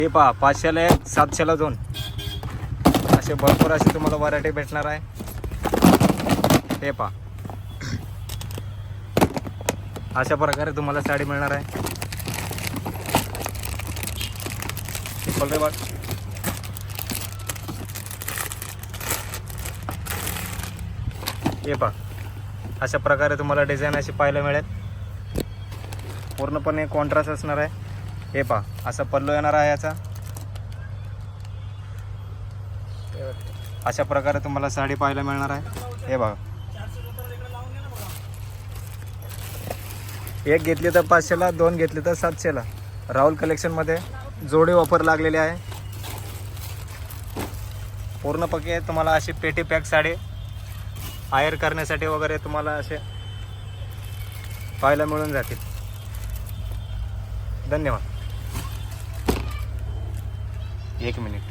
हे पहा 500ला 1 700ला 2 असे भरपूर असे तुम्हाला व्हरायटी भेटणार आहे. हे पहा अशा प्रकारे तुम्हाला साडी मिळणार आहे. बोल रे बाळ. हे पहा अशा प्रकारे तुम्हाला डिझाईन अशी पाहायला मिळेल. पूर्णपणे कॉन्ट्रास्ट असणार आहे. हे पहा असा पल्लू येणार आहे याचा. अशा प्रकारे तुम्हाला साडी पाहायला मिळणार आहे. हे बघा एक घेतली तर 500ला 2 घेतली तर 700ला. राहुल कलेक्शनमध्ये जोडी ऑफर लागलेली आहे. पूर्णपणे तुम्हाला अशी पेटी पॅक साडी आयर करण्यासाठी वगैरे तुम्हाला असे पाहायला मिळून जातील. धन्यवाद. 1 मिनिट.